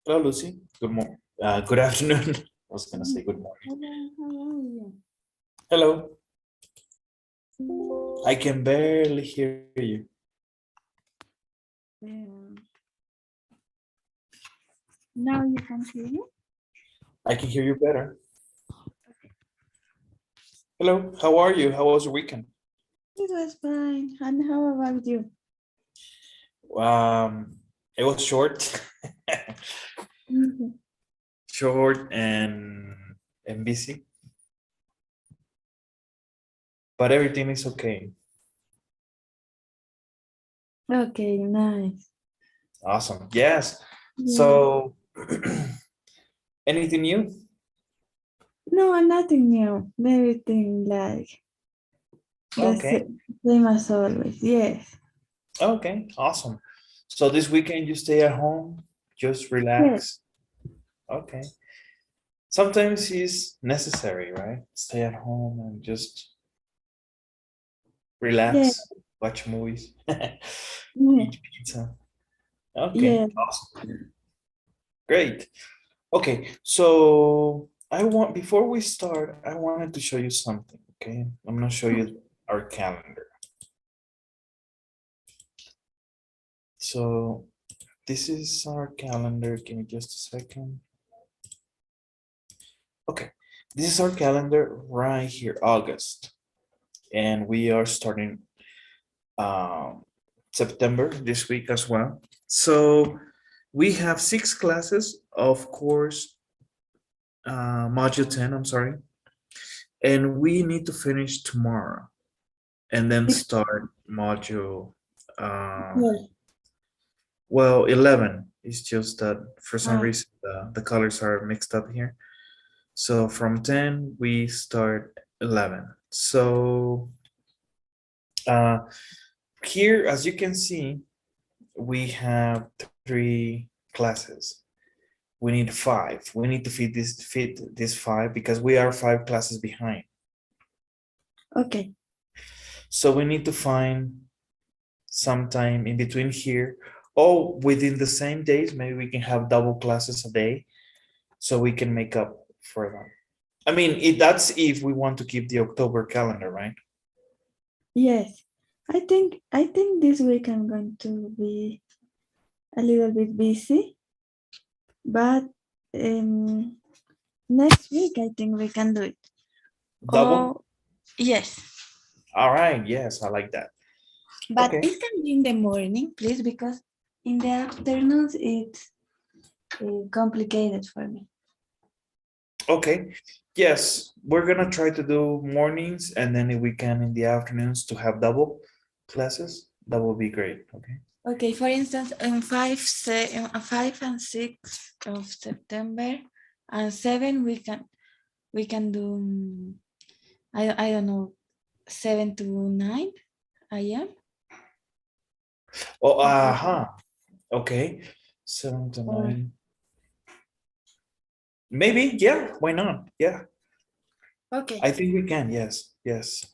Hello, Lucy. Good morning. Good afternoon. I was gonna say good morning. Hello, how are you? Hello. I can barely hear you. Um, Now you can hear me? I can hear you better. Hello. How are you? How was your weekend? It was fine. And how about you? Um, it was short, Mhm. short and busy, but everything is okay. Okay, nice. Awesome. Yes. Yeah. So, anything new? No, nothing new. Everything like the Okay. same as always. Yes. Okay. Awesome. So this weekend you stay at home, just Yes. relax. Okay. Sometimes it's necessary, right? Stay at home and just Yes. relax, watch movies, Yes. eat pizza. Okay, Yes. awesome. Great. Okay, so before we start, I wanted to show you something, okay? I'm gonna show you our calendar. So this is our calendar. Give me just a second. Okay, this is our calendar right here, August. And we are starting um, September this week as well. So we have 6 classes, of course, module 10, I'm sorry, and we need to finish tomorrow and then start module, uh, Yes. well, 11. It's just that for some Ah, reason the colors are mixed up here. So from 10, we start 11. So uh, here, as you can see, we have 3 classes. We need 5. We need to fit this 5 because we are 5 classes behind. okay. So we need to find some time in between here or within the same days. Maybe we can have double classes a day so we can make up for them. I mean, that's if we want to keep the October calendar, right? Yes. I think this week I'm going to be a little bit busy, but um next week I think we can do it. Double? Oh, yes. All right. Yes, I like that. But Okay. it can be in the morning, please, because in the afternoons it's complicated for me. Okay. Yes, we're gonna try to do mornings and then if we can in the afternoons to have double classes. That would be great. Okay. Okay, for instance, on 5 and 6 of September and 7 we can do I don't know 7 to 9 a.m. Oh, okay. 7 to or 9. Maybe, yeah, why not? Yeah, okay. I think we can. Yes, yes.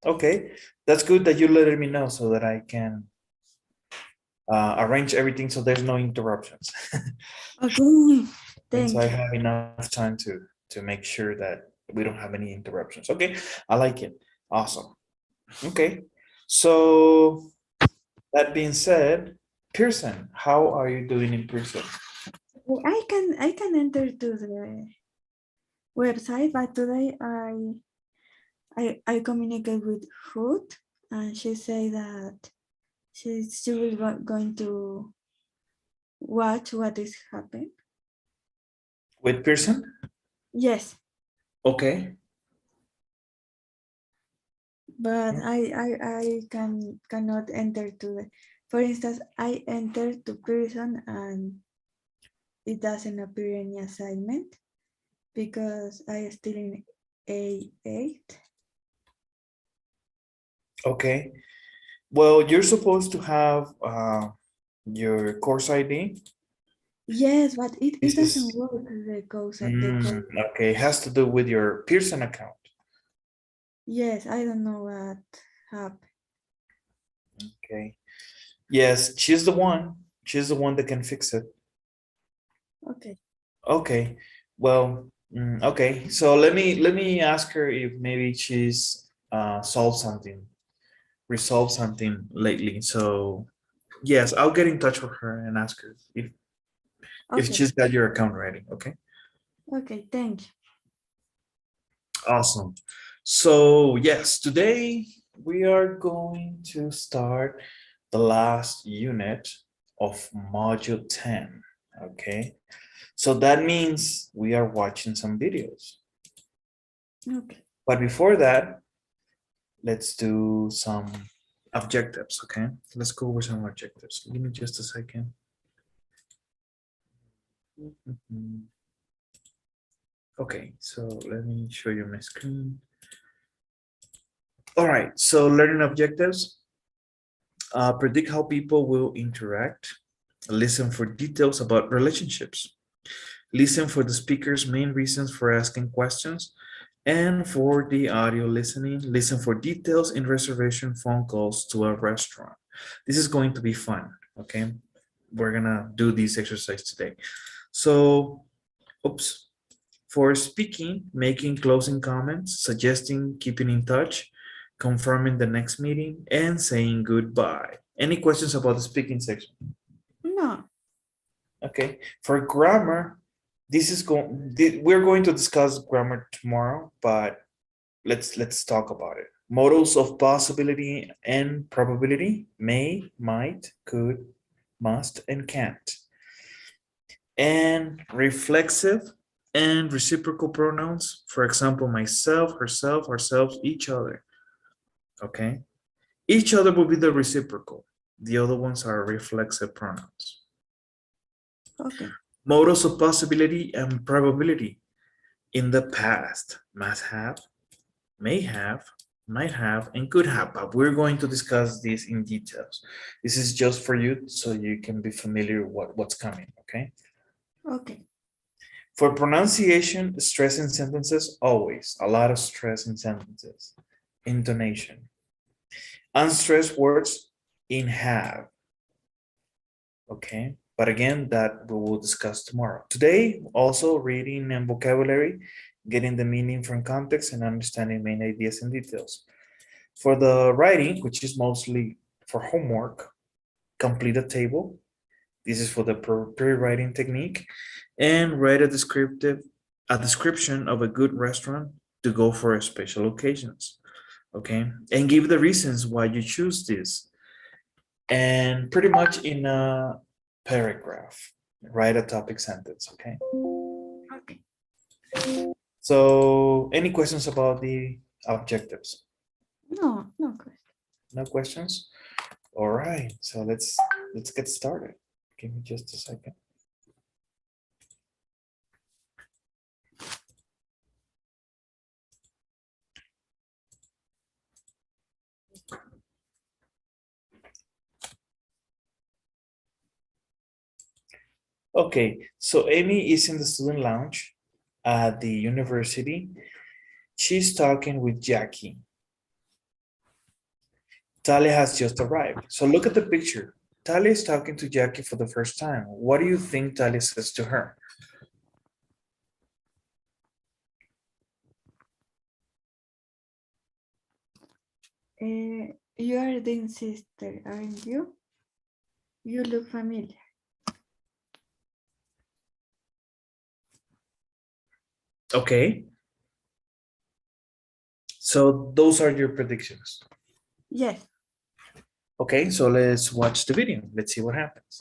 Okay, that's good that you letting me know so that I can arrange everything so there's no interruptions. Okay, And so I thank you. have enough time to make sure that we don't have any interruptions. Okay, I like it. Awesome. Okay, so that being said, Pearson, how are you doing in Pearson? I can enter to the website, but today I communicate with Hood, and she said that she will going to watch what is happening. With Pearson? Yes, Okay. but I cannot enter to the. For instance, I entered to person and it doesn't appear any assignment because I still in A8. Okay. Well, you're supposed to have your course ID. Yes, but it This doesn't is work the code. The code. okay. It has to do with your Pearson account. Yes, I don't know what happened. Okay. Yes, she's the one. She's the one that can fix it. Okay. Okay. Well, okay. So let me ask her if maybe she's resolved something lately. So yes, I'll get in touch with her and ask her if Okay. she's got your account ready. Okay. Okay. Thank you. Awesome. So yes, today we are going to start the last unit of module 10. Okay. So that means we are watching some videos. Okay. But before that, let's do some objectives, okay? Let's go over some objectives. Give me just a second. Okay, so let me show you my screen. All right, so learning objectives. Predict how people will interact. Listen for details about relationships. Listen for the speaker's main reasons for asking questions. And for the audio listening, listen for details in reservation phone calls to a restaurant. This is going to be fun, okay? We're gonna do this exercise today. So, oops. For speaking, making closing comments, suggesting keeping in touch, confirming the next meeting, and saying goodbye. Any questions about the speaking section? No. Okay. For grammar, we're going to discuss grammar tomorrow, but let's talk about it. Models of possibility and probability: may, might, could, must, and can't. And reflexive and reciprocal pronouns, for example, myself, herself, ourselves, each other. Okay. Each other will be the reciprocal. The other ones are reflexive pronouns. Okay. Models of possibility and probability: in the past: must have, may have, might have, and could have, but we're going to discuss this in details. This is just for you so you can be familiar with what's coming, okay? Okay. For pronunciation, stress in sentences, always. A lot of stress in sentences. Intonation. Unstressed words, in have. Okay? But again, that we will discuss tomorrow. Today, also reading and vocabulary, getting the meaning from context and understanding main ideas and details. For the writing, which is mostly for homework, complete a table. This is for the pre-writing technique, and write a description of a good restaurant to go for special occasions. Okay, and give the reasons why you choose this, and pretty much in a paragraph, write a topic sentence. Okay. Okay. So, any questions about the objectives? No. No question. No questions. All right. So let's get started. Give me just a second. Okay, so Amy is in the student lounge at the university. She's talking with Jackie. Talia has just arrived. So look at the picture. Talia is talking to Jackie for the first time. What do you think Talia says to her? You are Dean's sister, aren't you? You look familiar. Okay. So those are your predictions. Yes. Okay, so let's watch the video. Let's see what happens.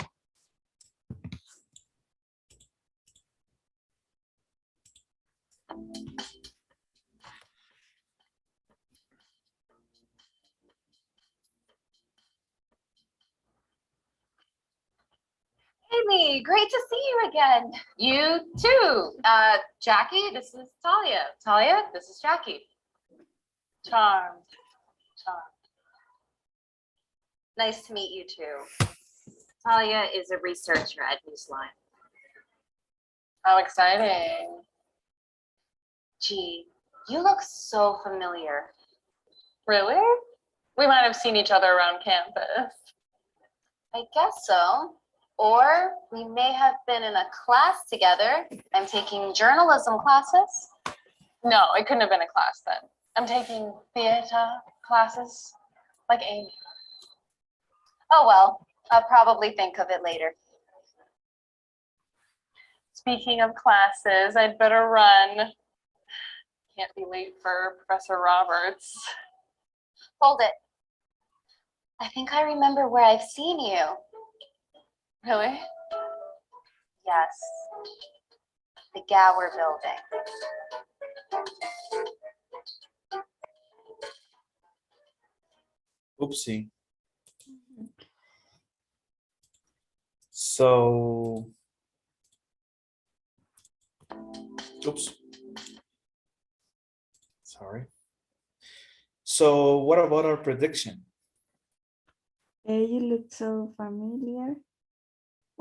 Amy, great to see you again. You too. Jackie, this is Talia. Talia, this is Jackie. Charmed. Charmed. Nice to meet you too. Talia is a researcher at Newsline. How exciting. Gee, you look so familiar. Really? We might have seen each other around campus. I guess so. Or we may have been in a class together. I'm taking journalism classes. No, it couldn't have been a class then. I'm taking theater classes, like Amy. Oh well, I'll probably think of it later. Speaking of classes, I'd better run. Can't be late for Professor Roberts. Hold it. I think I remember where I've seen you. Really? Yes. The Gower building. Oopsie. So, oops. Sorry. So what about our prediction? You look so familiar.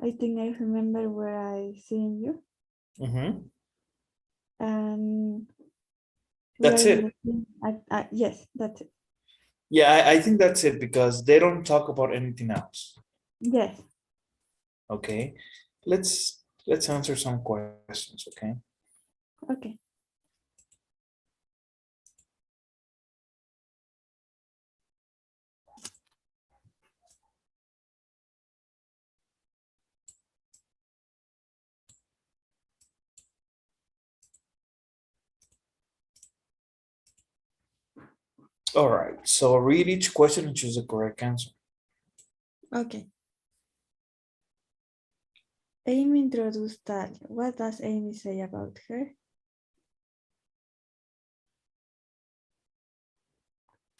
I think I remember where I seen you. Mm-hmm. And That's we're in it. the same, yes, that's it. Yeah, I think that's it because they don't talk about anything else. Yes. Okay. Let's answer some questions, okay? Okay. All right. So read each question and choose the correct answer. Okay. Amy introduced Talia. What does Amy say about her?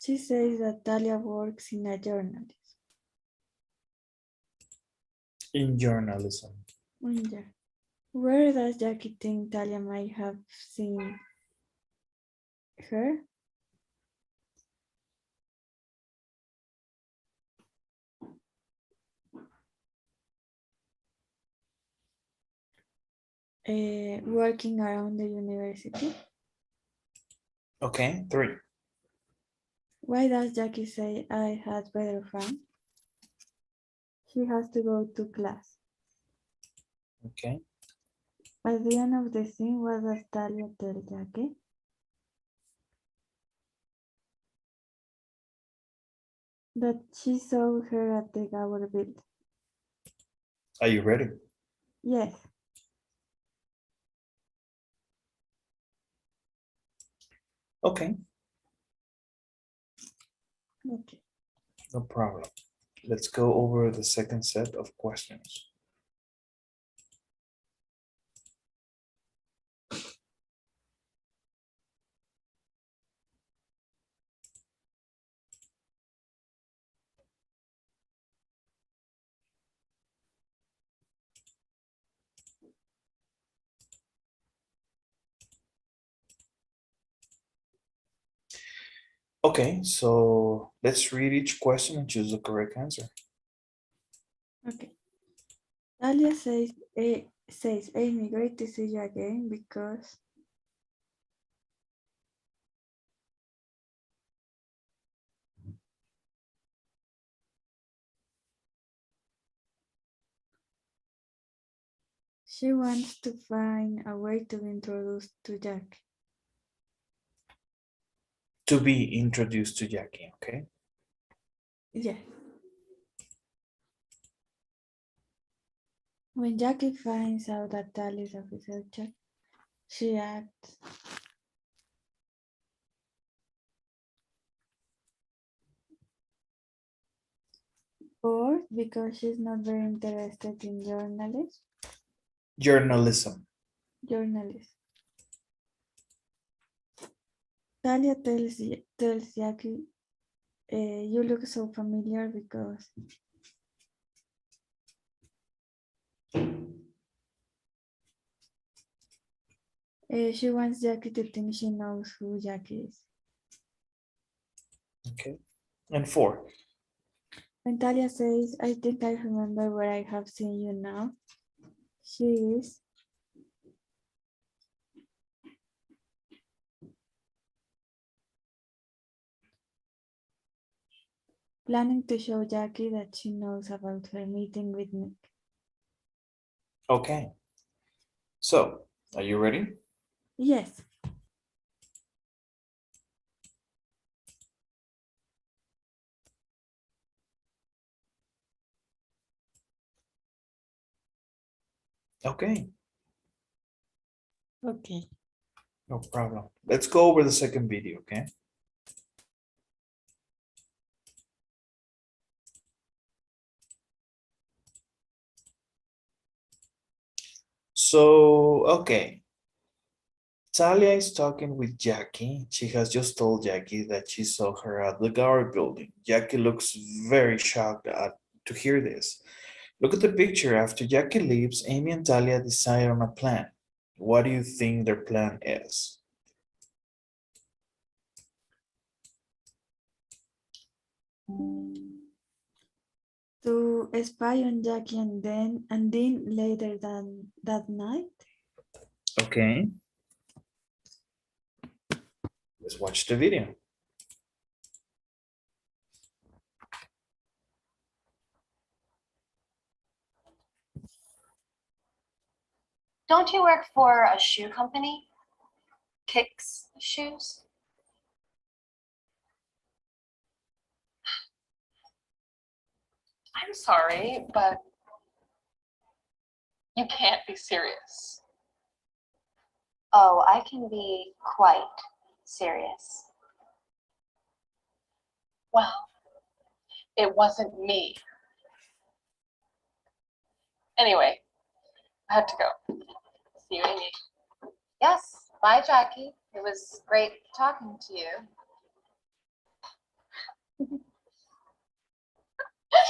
She says that Talia works in a journalism. In journalism. Yeah. Where does Jackie think Talia might have seen her? Working around the university. Okay, 3. Why does Jackie say I had better fun? She has to go to class. Okay. At the end of the scene, what does Talia tell Jackie? That she saw her at the Gower building. Are you ready? Yes. Okay, Okay. no problem. Let's go over the second set of questions. Okay, so let's read each question and choose the correct answer. Okay. Talia says, Amy, great to see you again because she wants to find a way to be introduced to Jack. To be introduced to Jackie, okay? Yes. When Jackie finds out that Talia is a researcher, she acts. Bored because she's not very interested in Journalism. journalism. Talia tells Jackie, you look so familiar because she wants Jackie to think she knows who Jackie is. Okay. And 4. When Talia says, I think I remember where I have seen you now, she is planning to show Jackie that she knows about her meeting with Nick. Okay. So, are you ready? Yes. Okay, Okay. no problem. Let's go over the second video, okay? So, okay. Talia is talking with Jackie. She has just told Jackie that she saw her at the gallery building. Jackie looks very shocked to hear this. Look at the picture. After Jackie leaves, Amy and Talia decide on a plan. What do you think their plan is? To spy on Jackie and Dean later than that night. Okay, let's watch the video. Don't you work for a shoe company? Kicks shoes? I'm sorry, but you can't be serious. Oh, I can be quite serious. Well, it wasn't me. Anyway, I have to go. See you, Amy. Yes, bye, Jackie. It was great talking to you.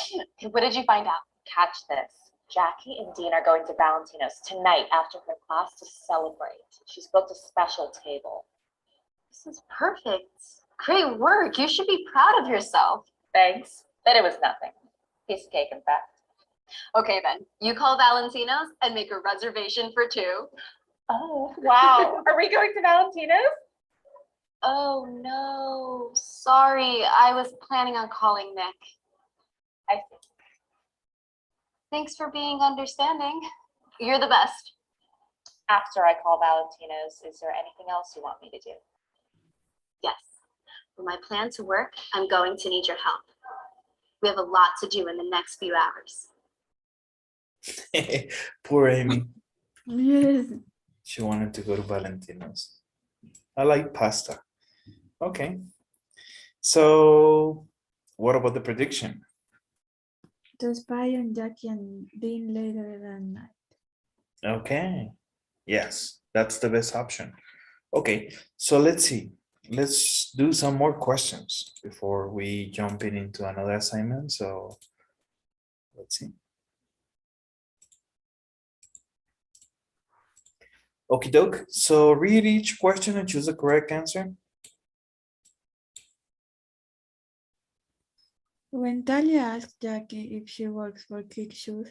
Okay, what did you find out? Catch this. Jackie and Dean are going to Valentino's tonight after her class to celebrate. She's booked a special table. This is perfect. Great work. You should be proud of yourself. Thanks. But it was nothing. Piece of cake, in fact. Okay, then. You call Valentino's and make a reservation for two. Oh, wow. Are we going to Valentino's? Oh, no. Sorry. I was planning on calling Nick. I see. Thanks for being understanding. You're the best. After I call Valentino's, is there anything else you want me to do? Yes. For my plan to work, I'm going to need your help. We have a lot to do in the next few hours. Poor Amy. Yes. She wanted to go to Valentino's. I like pasta. Okay. So, what about the prediction? To spy on Jackie and Dean later that night. Okay. Yes, that's the best option. Okay, so let's see. Let's do some more questions before we jump into another assignment. So let's see. Okie doke. So read each question and choose the correct answer. When Talia asks Jackie if she works for Kick Shoes,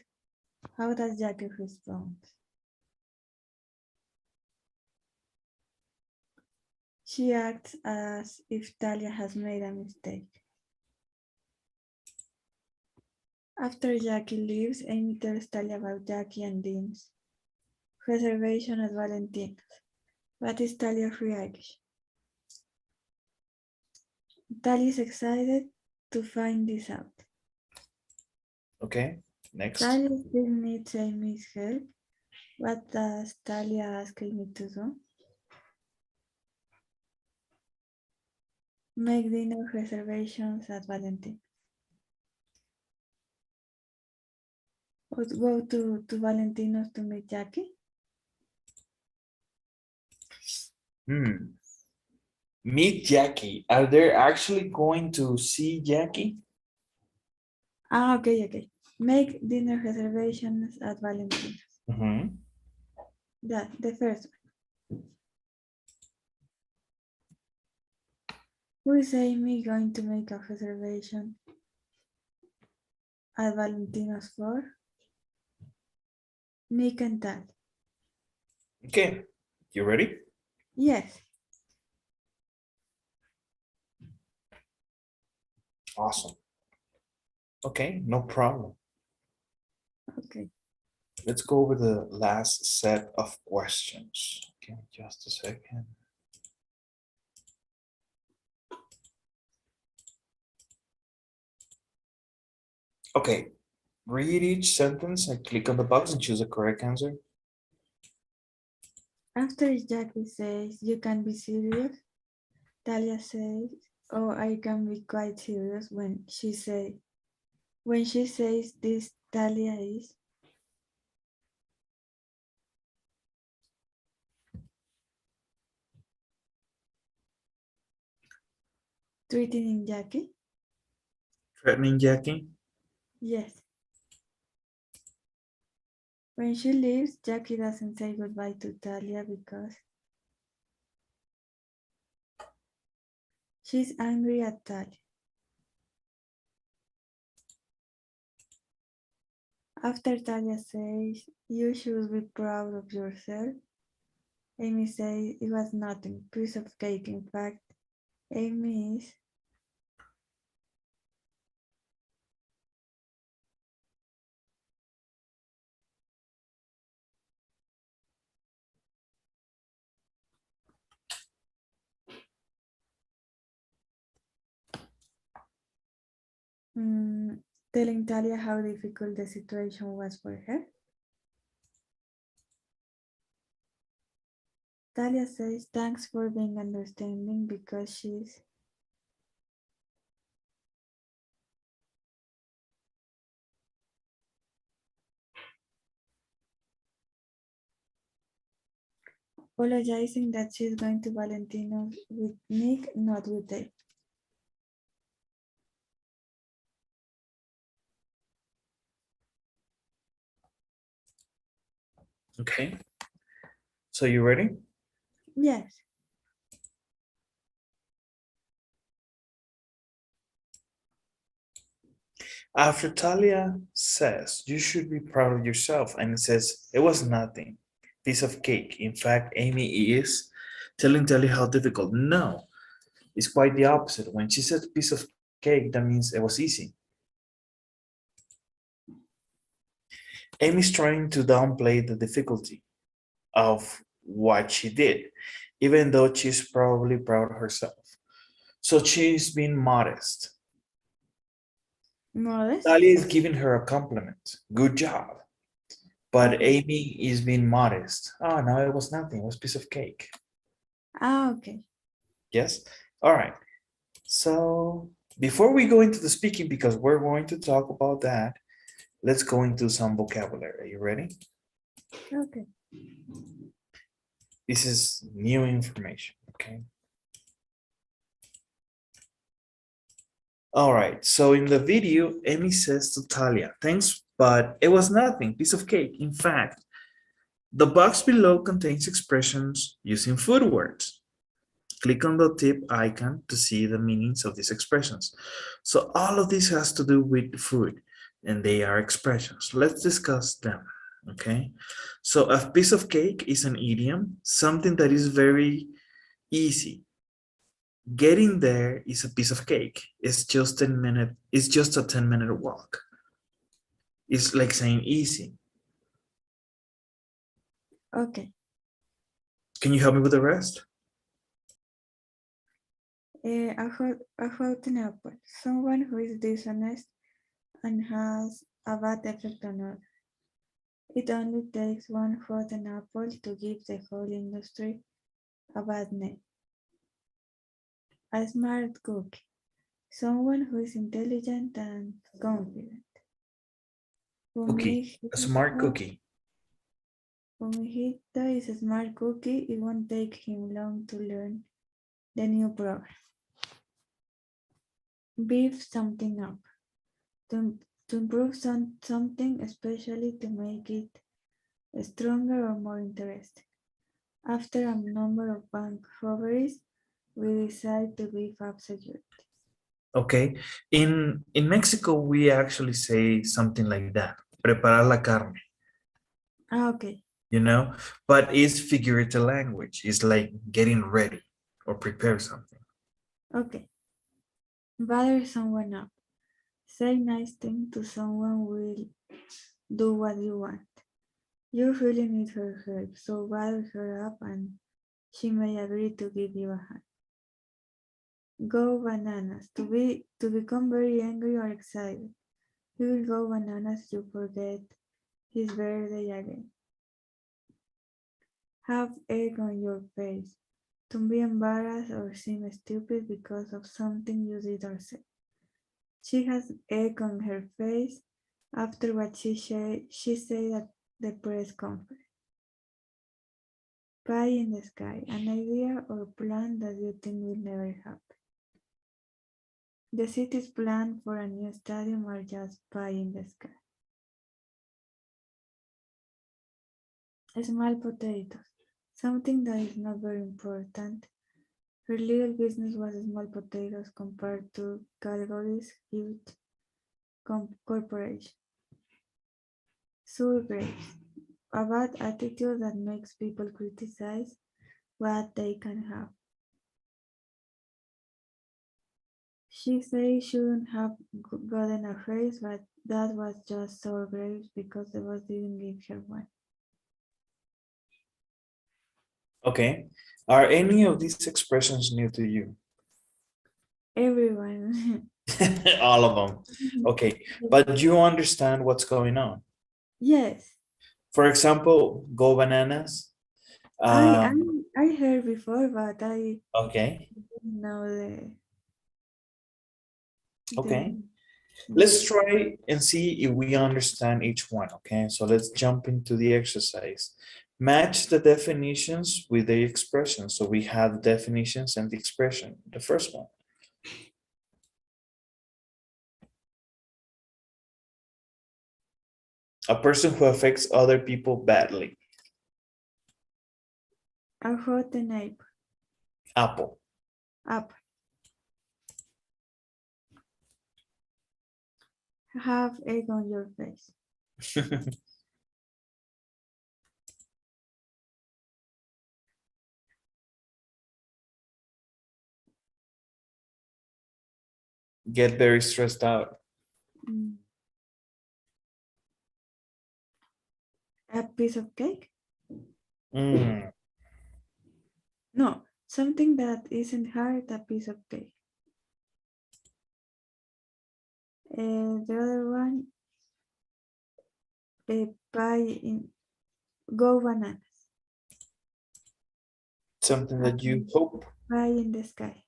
how does Jackie respond? She acts as if Talia has made a mistake. After Jackie leaves, Amy tells Talia about Jackie and Dean's reservation at Valentina's. What is Talia's reaction? Talia is excited to find this out. Okay, next. Talia still needs Amy's help. What does Talia ask Amy to do? Make dinner reservations at Valentina's. Or go to Valentino's to meet Jackie? Meet Jackie. Are they actually going to see Jackie? Okay. Make dinner reservations at Valentina's. Mhm. The first one. Who is Amy going to make a reservation at Valentina's for? Nick and Tal. Okay, you ready? Yes. Awesome. Okay, no problem. Okay. let's go over the last set of questions. Give me just a second. Okay, read each sentence and click on the box and choose the correct answer. After Jackie says, you can be serious, Talia says, oh, I can be quite serious when she says this, Talia is threatening Jackie. Threatening Jackie. Yes. When she leaves, Jackie doesn't say goodbye to Talia because she's angry at Talia. After Talia says, you should be proud of yourself, Amy says, it was nothing, piece of cake. In fact, Amy is telling Talia how difficult the situation was for her. Talia says, thanks for being understanding because she's apologizing that she's going to Valentino's with Nick, not with Dave. Okay. So you ready? Yes. After Talia says, you should be proud of yourself, and it says, it was nothing, piece of cake. In fact, Amy is telling Talia how difficult. No, it's quite the opposite. When she said piece of cake, that means it was easy. Amy's trying to downplay the difficulty of what she did, even though she's probably proud of herself. So she's being modest. Modest? Talia is giving her a compliment. Good job. But Amy is being modest. Oh, no, it was nothing. It was a piece of cake. Ah, okay. Yes? All right. So before we go into the speaking, because we're going to talk about that, let's go into some vocabulary. Are you ready? Okay. This is new information, okay? All right, so in the video, Amy says to Talia, thanks, but it was nothing, piece of cake. In fact, the box below contains expressions using food words. Click on the tip icon to see the meanings of these expressions. So all of this has to do with food, and they are expressions. Let's discuss them, okay? So a piece of cake is an idiom, something that is very easy. Getting there is a piece of cake. It's just 10 minutes, it's just a 10-minute walk. It's like saying easy. Okay. Can you help me with the rest? A fountain apple. Someone who is dishonest and has a bad effect on others. It only takes one rotten apple to give the whole industry a bad name. A smart cookie. Someone who is intelligent and confident. Cookie, a smart cookie. Fumihito is a smart cookie. It won't take him long to learn the new program. Beef something up. To improve something, especially to make it stronger or more interesting. After a number of bank robberies, we decide to beef up security. Okay, in Mexico, we actually say something like that. Preparar la carne, Ah, okay. you know, but it's figurative language. It's like getting ready or prepare something. Okay. Batter someone up. Say nice thing to someone will do what you want. You really need her help, so batter her up and she may agree to give you a hand. Go bananas. To become very angry or excited. He will go bananas you forget his birthday again. Have egg on your face. To be embarrassed or seem stupid because of something you did or said. She has egg on her face after what she said at the press conference. Pie in the sky, an idea or plan that you think will never happen. The city's plan for a new stadium are just pie in the sky. Small potatoes, something that is not very important. Her little business was small potatoes compared to Calgary's huge corporation. Sour grapes, a bad attitude that makes people criticize what they can have. She says she shouldn't have gotten a raise, but that was just sour grapes because the boss didn't give her one. Okay. Are any of these expressions new to you? Everyone. All of them. Okay. But you understand what's going on. Yes. For example, go bananas. I Um, I I heard before, but I okay. didn't know Okay. the Let's yes. try and see if we understand each one. Okay. So let's jump into the exercise. Match the definitions with the expressions. So we have the definitions and the expression. The first one. A person who affects other people badly. A rotten Apple. apple. Have egg on your face. Get very stressed out. Mm. A piece of cake? Mm, No, something that isn't hard, a piece of cake. The other one, a pie in go bananas. something that you hope. Pie in the sky.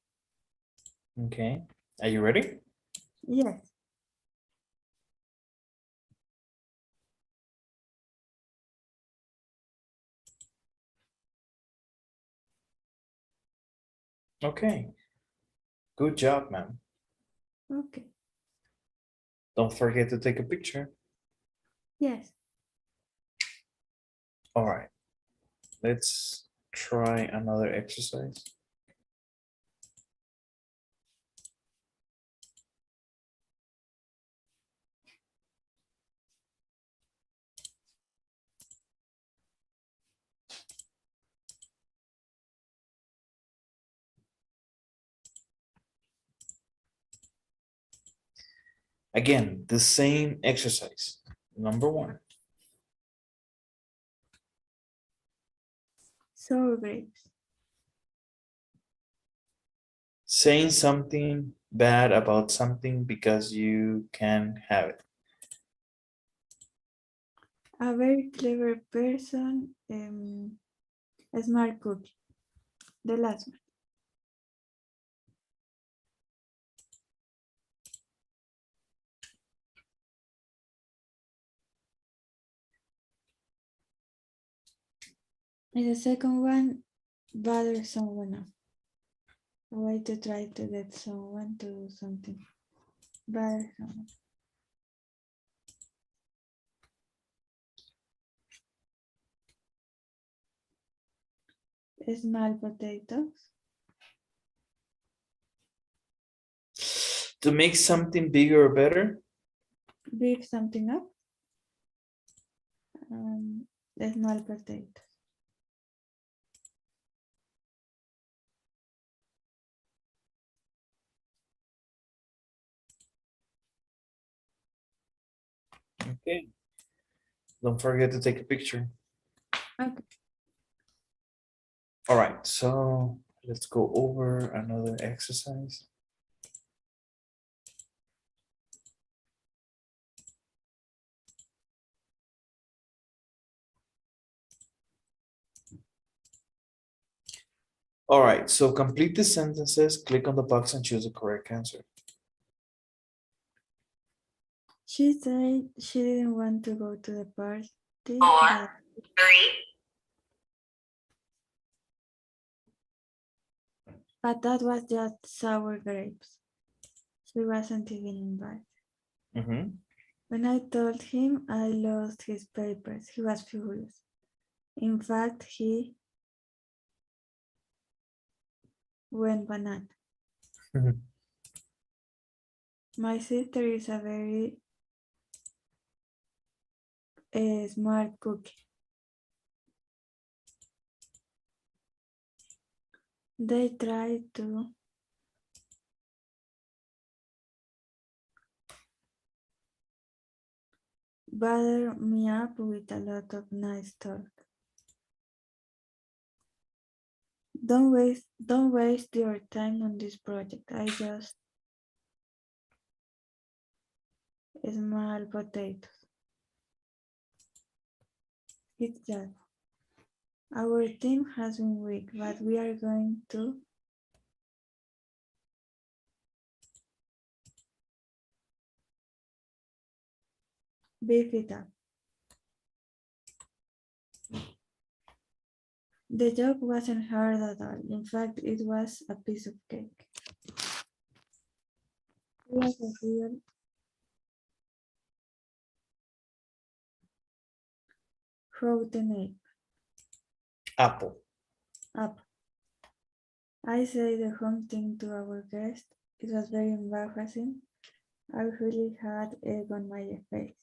Okay. Are you ready? Yes. Okay. Good job, man. Okay. Don't forget to take a picture. Yes. All right. Let's try another exercise. Again, the same exercise. Number one. Sour grapes. Saying something bad about something because you can have it. A very clever person. A smart cookie. The last one. And the second one, bother someone up. A way to try to get someone to do something. Bother someone. Small potatoes. To make something bigger or better. Beef something up. Small potatoes. Okay. Don't forget to take a picture. Okay. All right, so let's go over another exercise. All right, so complete the sentences, click on the box and choose the correct answer. She said she didn't want to go to the party, 4, but 3. that was just sour grapes. She wasn't even invited. Mhm. When I told him I lost his papers, he was furious. In fact, he went banana. Mhm. My sister is a very smart cookie. They tried to butter me up with a lot of nice talk. Don't waste your time on this project. I just small potatoes. It's just our team has been weak, but we are going to beef it up. The job wasn't hard at all. In fact, it was a piece of cake. It was a real rotten Apple. up. I say the home thing to our guest. It was very embarrassing. I really had egg on my face.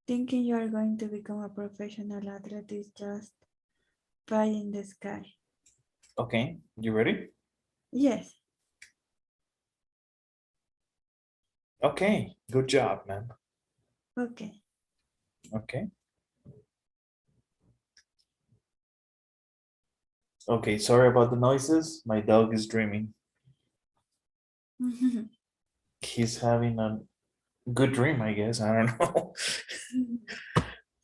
Thinking you are going to become a professional athlete is just pie in the sky. Okay, you ready? Yes, Okay, good job, man. okay. Okay. Okay, sorry about the noises. My dog is dreaming. He's having a good dream, I guess. I don't know.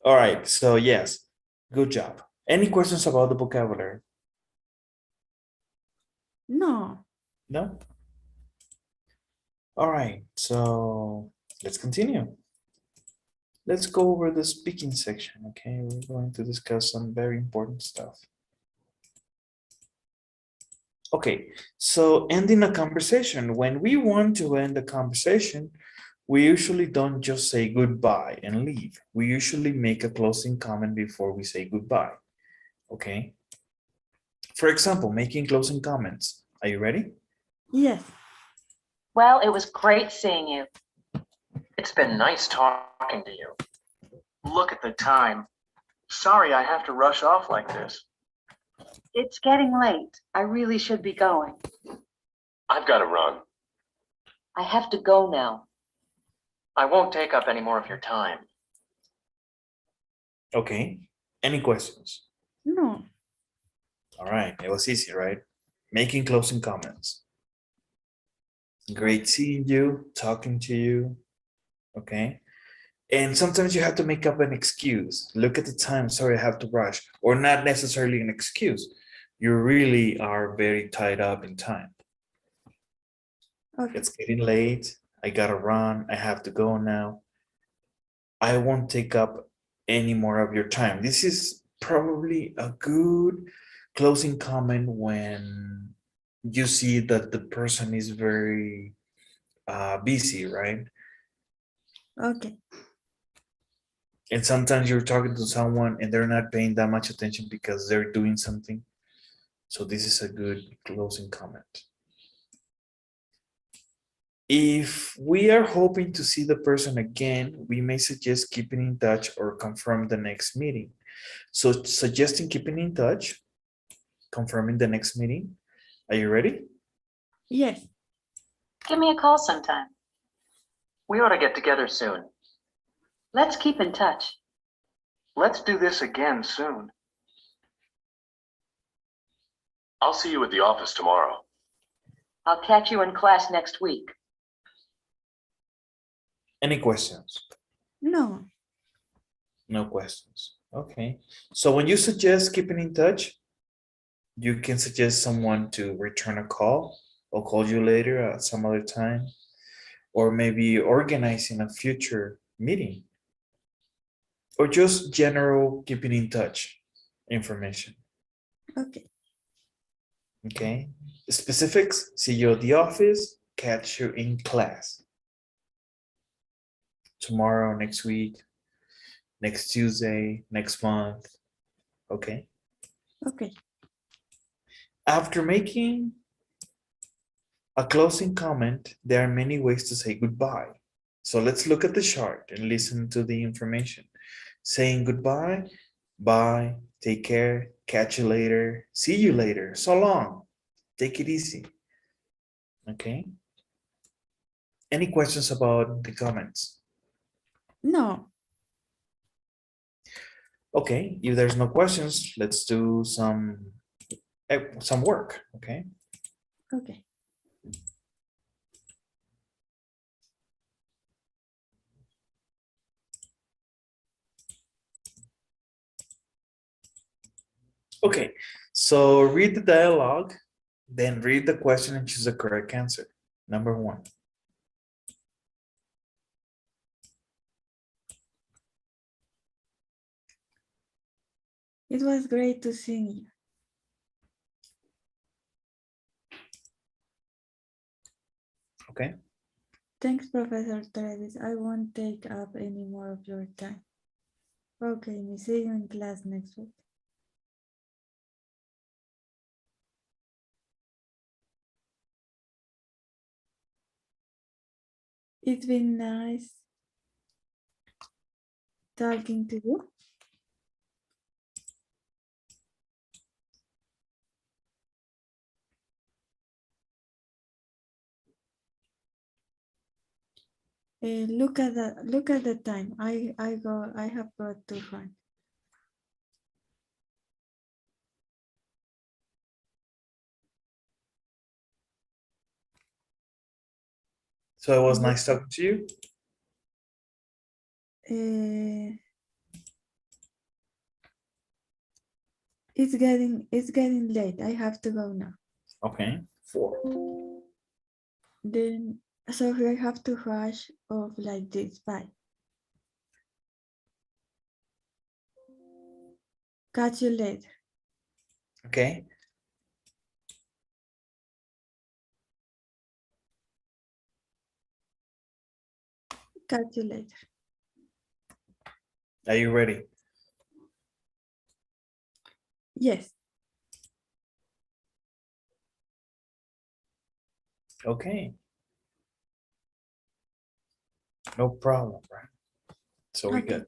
All right, so yes, good job. Any questions about the vocabulary? No, No? All right, so let's continue. Let's go over the speaking section, okay? We're going to discuss some very important stuff. Okay, so ending a conversation. When we want to end a conversation, we usually don't just say goodbye and leave. We usually make a closing comment before we say goodbye, okay? For example, making closing comments. Are you ready? yes, Well, it was great seeing you. It's been nice talking to you. Look at the time. Sorry I have to rush off like this. It's getting late. I really should be going. I've got to run. I have to go now. I won't take up any more of your time. Okay, any questions? no, All right, it was easy, right? Making closing comments. Great seeing you, talking to you, okay? And sometimes you have to make up an excuse. Look at the time, sorry, I have to rush. Or not necessarily an excuse. You really are very tied up in time. okay. It's getting late, I gotta run, I have to go now. I won't take up any more of your time. This is probably a good closing comment when you see that the person is very busy, right? Okay, And sometimes you're talking to someone and they're not paying that much attention because they're doing something. So this is a good closing comment. If we are hoping to see the person again, we may suggest keeping in touch or confirm the next meeting. So suggesting keeping in touch, confirming the next meeting. Are you ready? yes, Give me a call sometime. We ought to get together soon. Let's keep in touch. Let's do this again soon. I'll see you at the office tomorrow. I'll catch you in class next week. Any questions? No. No questions. Okay. So when you suggest keeping in touch, you can suggest someone to return a call or call you later at some other time, or maybe organizing a future meeting, or just general keeping in touch information. Okay. Okay. Specifics, see you at the office, catch you in class. Tomorrow, next week, next Tuesday, next month. Okay. Okay. After making a closing comment, there are many ways to say goodbye. So let's look at the chart and listen to the information. Saying goodbye, bye, take care, catch you later, see you later, so long, take it easy. Okay. Any questions about the comments? No. Okay, if there's no questions, let's do some work, okay? Okay. Okay, so read the dialogue, then read the question and choose the correct answer. Number 1. It was great to see you. Okay. Thanks, Professor Travis. I won't take up any more of your time. Okay, we see you in class next week. It's been nice talking to you. Look at the time. I have got to run. So it was nice talking to you. It's getting late. I have to go now. Okay. 4. Then sorry, I have to rush off like this. Bye. Catch you later. Okay. Catch you later. Are you ready? Yes. Okay. No problem, right? So we Okay. good.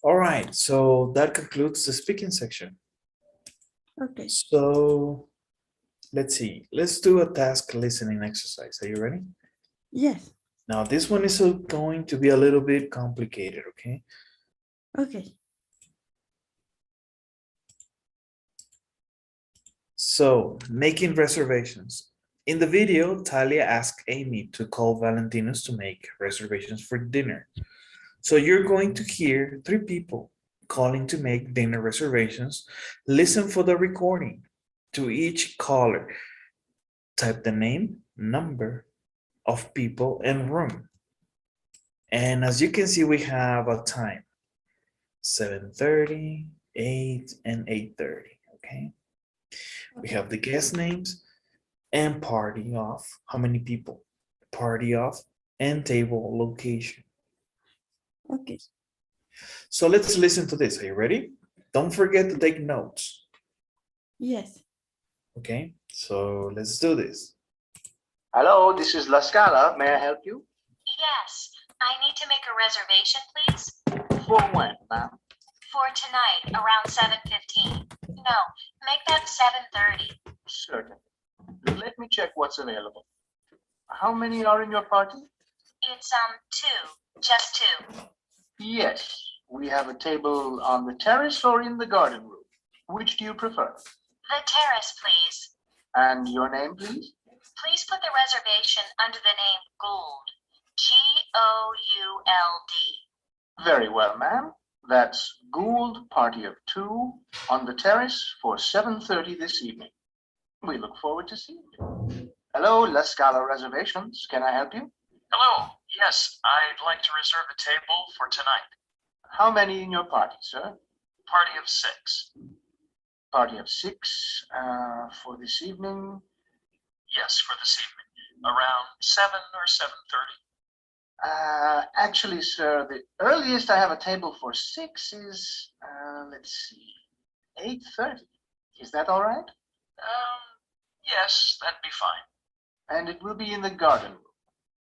All right, so that concludes the speaking section. Okay. So let's see. Let's do a task listening exercise. Are you ready? Yes. Now this one is going to be a little bit complicated, okay? Okay. So making reservations. In the video, Talia asked Amy to call Valentino's to make reservations for dinner. So you're going to hear 3 people calling to make dinner reservations. Listen for the recording. To each caller, type the name, number of people, and room. And as you can see, we have a time, 7:30, 8, and 8:30, okay? We have the guest names and party off, how many people, party off, and table location. Okay. So let's listen to this. Are you ready? Don't forget to take notes. Yes. Okay, so let's do this. Hello, this is La Scala. May I help you? Yes, I need to make a reservation, please. For when, ma'am? For tonight, around 7:15. No, make that 7:30. Certainly. Let me check what's available. How many are in your party? It's two, just two. Yes, we have a table on the terrace or in the garden room. Which do you prefer? The terrace, please. And your name, please? Please put the reservation under the name Gould. Gould. Very well, ma'am. That's Gould, party of 2, on the terrace for 7:30 this evening. We look forward to seeing you. Hello, La Scala Reservations. Can I help you? Hello. Yes, I'd like to reserve a table for tonight. How many in your party, sir? Party of 6. Party of 6 for this evening. Yes, for this evening. Around 7 or 7:30. Actually, sir, the earliest I have a table for 6 is, let's see, 8:30. Is that all right? Yes, that'd be fine. And it will be in the garden room.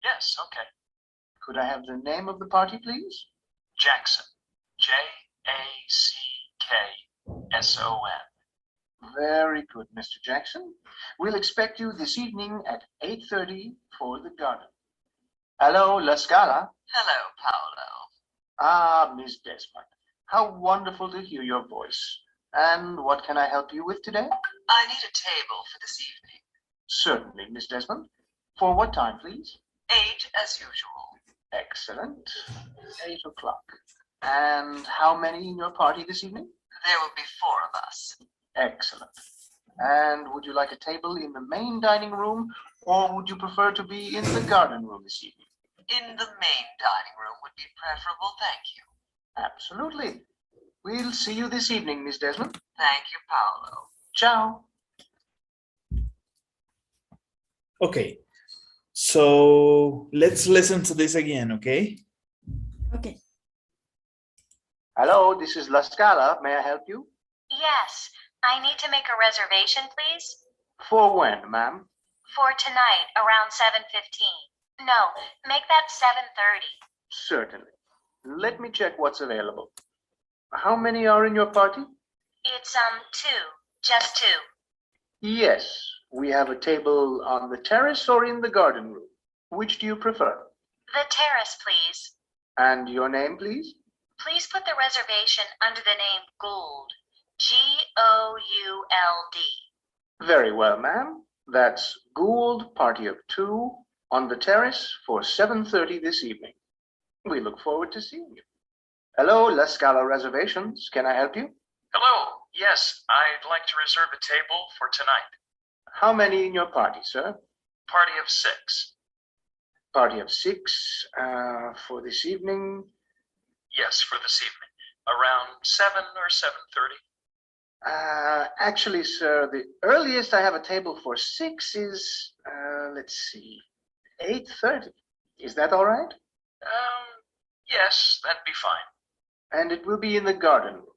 Yes, okay. Could I have the name of the party, please? Jackson. Jackson. Very good, Mr. Jackson. We'll expect you this evening at 8:30 for the garden. Hello, La Scala. Hello, Paolo. Ah, Miss Desmond. How wonderful to hear your voice. And what can I help you with today? I need a table for this evening. Certainly, Miss Desmond. For what time, please? 8 as usual. Excellent. 8 o'clock. And how many in your party this evening? There will be 4 of us. Excellent. And would you like a table in the main dining room, or would you prefer to be in the garden room this evening? In the main dining room would be preferable, thank you. Absolutely. We'll see you this evening, Miss Desmond. Thank you, Paolo. Ciao. Okay, so let's listen to this again, okay? Okay. Hello, this is La Scala. May I help you? Yes, I need to make a reservation, please. For when, ma'am? For tonight, around 7:15. No, make that 7:30. Certainly. Let me check what's available. How many are in your party? It's two, just two. Yes, we have a table on the terrace or in the garden room. Which do you prefer? The terrace, please. And your name, please? Please put the reservation under the name Gould. Gould. Very well, ma'am. That's Gould, party of 2, on the terrace for 7:30 this evening. We look forward to seeing you. Hello, La Scala Reservations. Can I help you? Hello. Yes, I'd like to reserve a table for tonight. How many in your party, sir? Party of 6. Party of 6 for this evening. Yes, for this evening. Around 7 or 7:30. Actually, sir, the earliest I have a table for 6 is, let's see, 8:30. Is that all right? Yes, that'd be fine. And it will be in the garden room.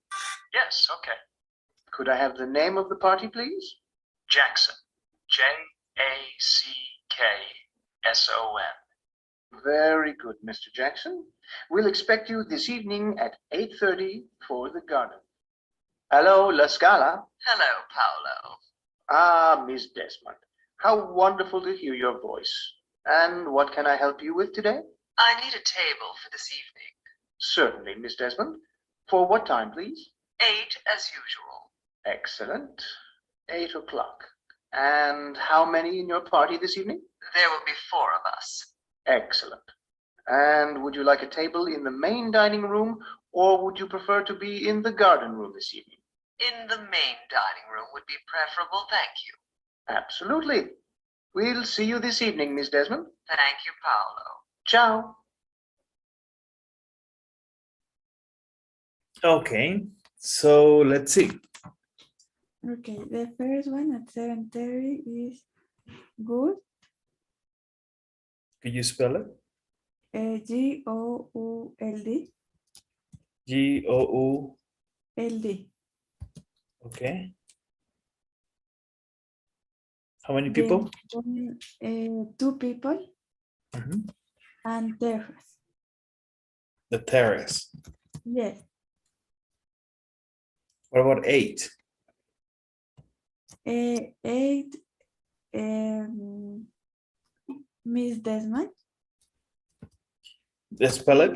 Yes, okay. Could I have the name of the party, please? Jackson. Jackson. Very good, Mr. Jackson. We'll expect you this evening at 8:30 for the garden. Hello, La Scala. Hello, Paolo. Ah, Miss Desmond. How wonderful to hear your voice. And what can I help you with today? I need a table for this evening. Certainly, Miss Desmond. For what time, please? 8 as usual. Excellent. 8 o'clock. And how many in your party this evening? There will be 4 of us. Excellent. And would you like a table in the main dining room, or would you prefer to be in the garden room this evening? In the main dining room would be preferable, thank you. Absolutely. We'll see you this evening, Miss Desmond. Thank you, Paolo. Ciao. Okay, so let's see. Okay, the first one at 7:30 is good. Could you spell it? Gould. Gould. LD. Okay. How many people? Then, 2 people Mhm. and terrace. The terrace. Yes. What about 8? 8 Miss Desmond. Spell it.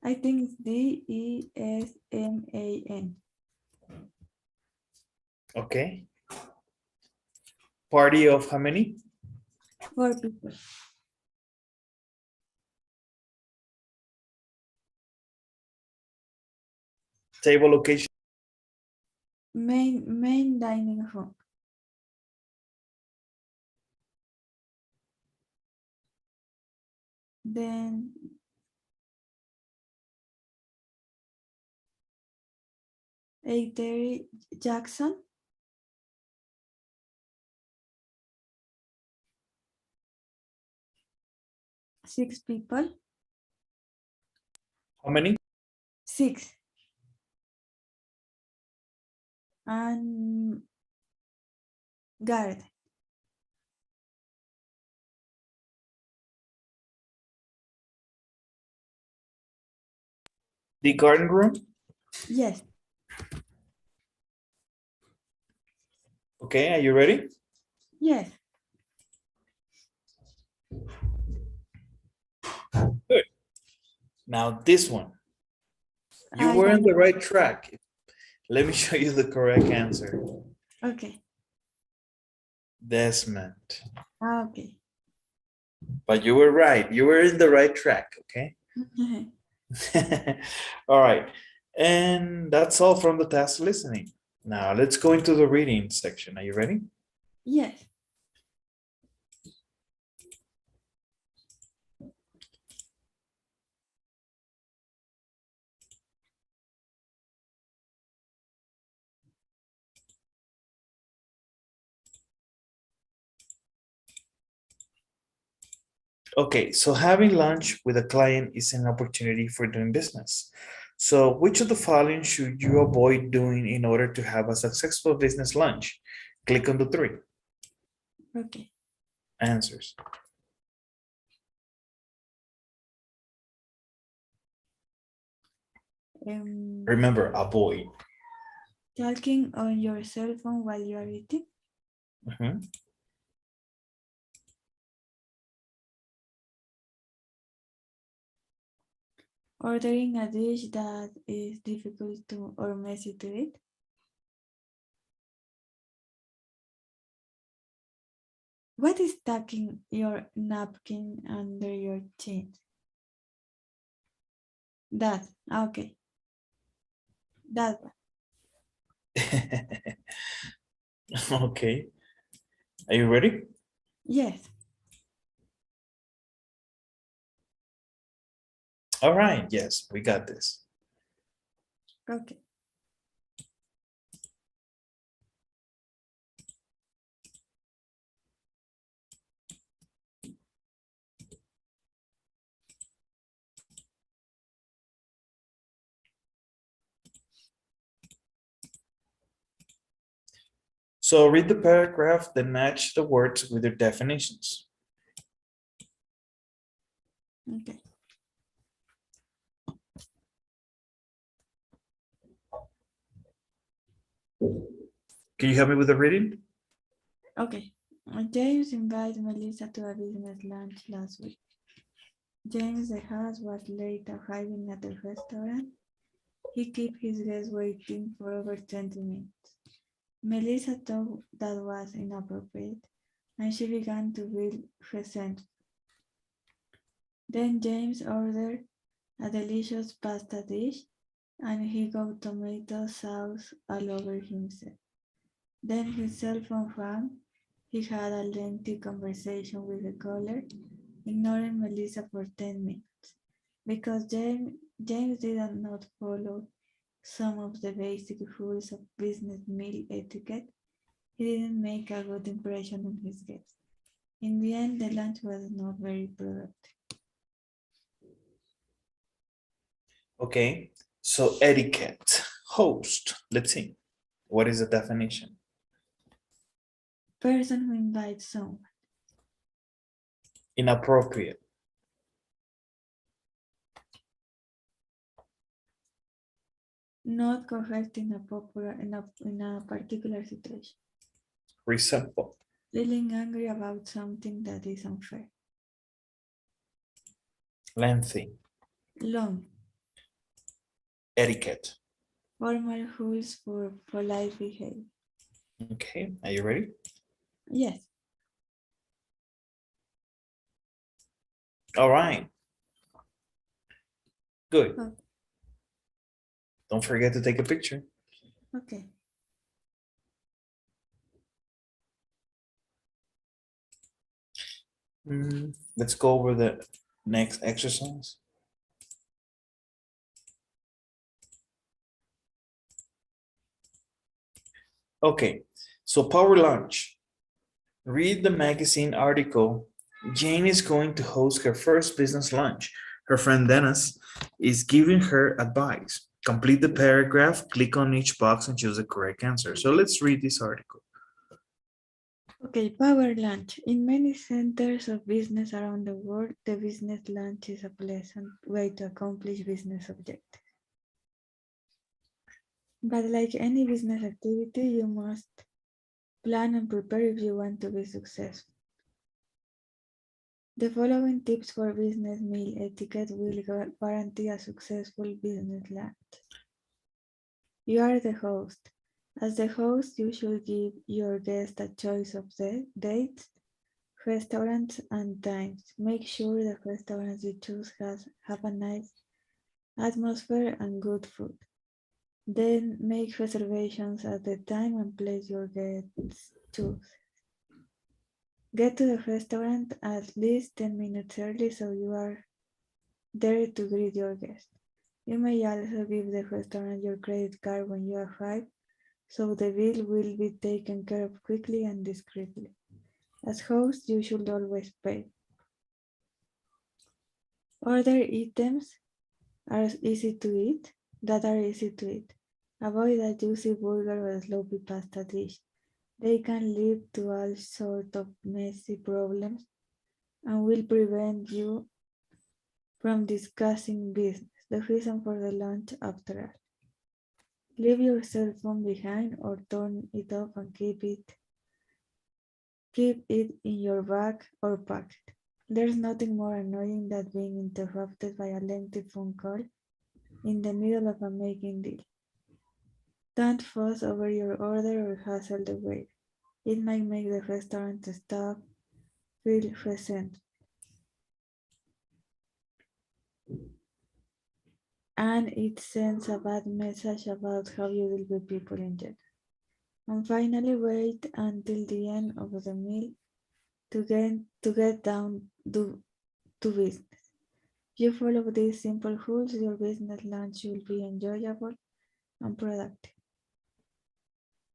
I think it's Desman. Okay. Party of how many? 4 people. Table location. Main dining room. Then 8:30 Jackson. Six people. How many? 6. And guard. The garden room. Yes. Okay, are you ready? Yes. Good. Now this one. You I were on don't the know. right track. Let me show you the correct answer. Okay. Desmond. Okay. But you were right. You were in the right track, okay? All right. And that's all from the task listening. Now let's go into the reading section. Are you ready? Yes. Okay, so having lunch with a client is an opportunity for doing business. So which of the following should you avoid doing in order to have a successful business lunch? Click on the 3 Okay. answers. Remember, avoid. Talking on your cell phone while you are eating. Mhm. Ordering a dish that is difficult to or messy to eat. What is tucking your napkin under your chin? That. Okay. That one. Okay. Are you ready? Yes. All right. Yes, we got this. Okay. So read the paragraph, then match the words with their definitions. Okay. Can you help me with the reading? Okay. James invited Melissa to a business lunch last week. James, the host, was late arriving at the restaurant. He kept his guests waiting for over 20 minutes. Melissa thought that was inappropriate, and she began to feel resentful. Then James ordered a delicious pasta dish, and he got tomato sauce all over himself. Then his cell phone rang. He had a lengthy conversation with the caller, ignoring Melissa for 10 minutes. Because James did not follow some of the basic rules of business meal etiquette, he didn't make a good impression on his guests. In the end, the lunch was not very productive. Okay. So etiquette, host. Let's see. What is the definition? Person who invites someone. Inappropriate. Not correct in a particular situation. Resentful. Feeling angry about something that is unfair. Lengthy. Long. Etiquette. Formal rules for polite behavior. Okay, are you ready? Yes. All right. Good. Oh, Don't forget to take a picture. okay. Let's go over the next exercise. Okay, so power lunch. Read the magazine article. Jane is going to host her first business lunch. Her friend Dennis is giving her advice. Complete the paragraph, click on each box and choose the correct answer. So let's read this article. Okay, power lunch. In many centers of business around the world, the business lunch is a pleasant way to accomplish business objectives. But like any business activity, you must plan and prepare if you want to be successful. The following tips for business meal etiquette will guarantee a successful business lunch. You are the host. As the host, you should give your guest a choice of dates, restaurants, and times. Make sure the restaurants you choose have a nice atmosphere and good food. Then make reservations at the time and place your guests choose. Get to the restaurant at least 10 minutes early so you are there to greet your guests. You may also give the restaurant your credit card when you arrive so the bill will be taken care of quickly and discreetly. As host, you should always pay. Order items are easy to eat that are easy to eat. Avoid a juicy burger or a sloppy pasta dish. They can lead to all sorts of messy problems and will prevent you from discussing business, the reason for the lunch after all. Leave your cell phone behind or turn it off and keep it in your bag or pocket. There's nothing more annoying than being interrupted by a lengthy phone call in the middle of a making deal. Don't fuss over your order or hassle the waiter. It might make the restaurant staff feel resentful. And it sends a bad message about how you deal with people in general. And finally, wait until the end of the meal to get down to business. If you follow these simple rules, your business lunch will be enjoyable and productive.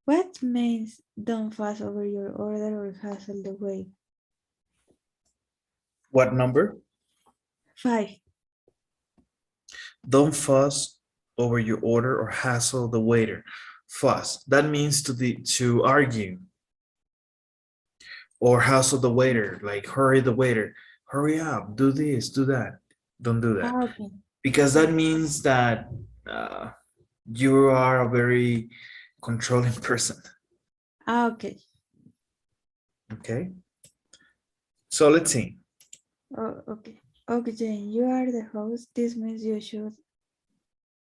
What means don't fuss over your order or hassle the waiter? What number? 5. Don't fuss over your order or hassle the waiter. Fuss. That means to argue or hassle the waiter, like hurry the waiter. Hurry up, do this, do that. Don't do that. Okay. Because that Okay. means that you are a very controlling person. Okay. Okay. So let's see. Oh, okay. Okay, Jane, you are the host. This means you should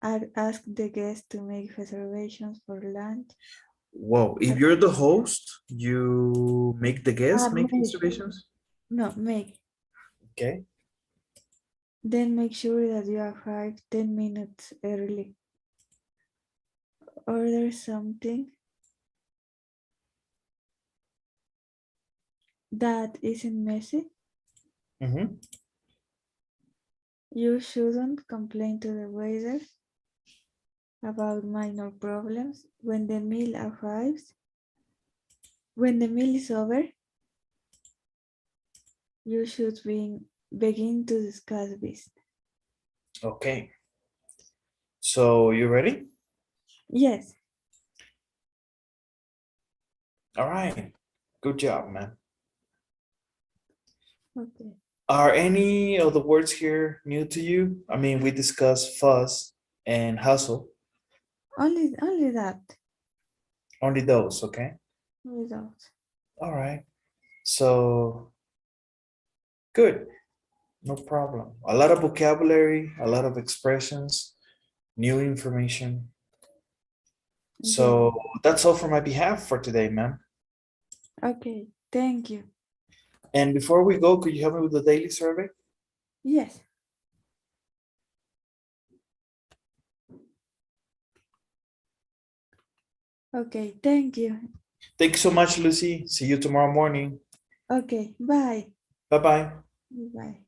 ask the guests to make reservations for lunch. Whoa, if you're the host, you make the guest make Make. reservations. No, make. Okay. Then make sure that you arrive 10 minutes early. Order something that isn't messy. Mm-hmm. You shouldn't complain to the waiter about minor problems. When the meal is over, you should begin to discuss business. Okay. So you ready? Yes. All right. Good job, man. Okay. Are any of the words here new to you? I mean, we discussed fuss and hustle. Only that. Only those, okay? Without. All right. So good, no problem. A lot of vocabulary, a lot of expressions, new information. So that's all for my behalf for today, ma'am. Okay, thank you. And before we go, could you help me with the daily survey? Yes. Okay, thank you. Thank you so much, Lucy. See you tomorrow morning. Okay, bye. Bye-bye. Bye.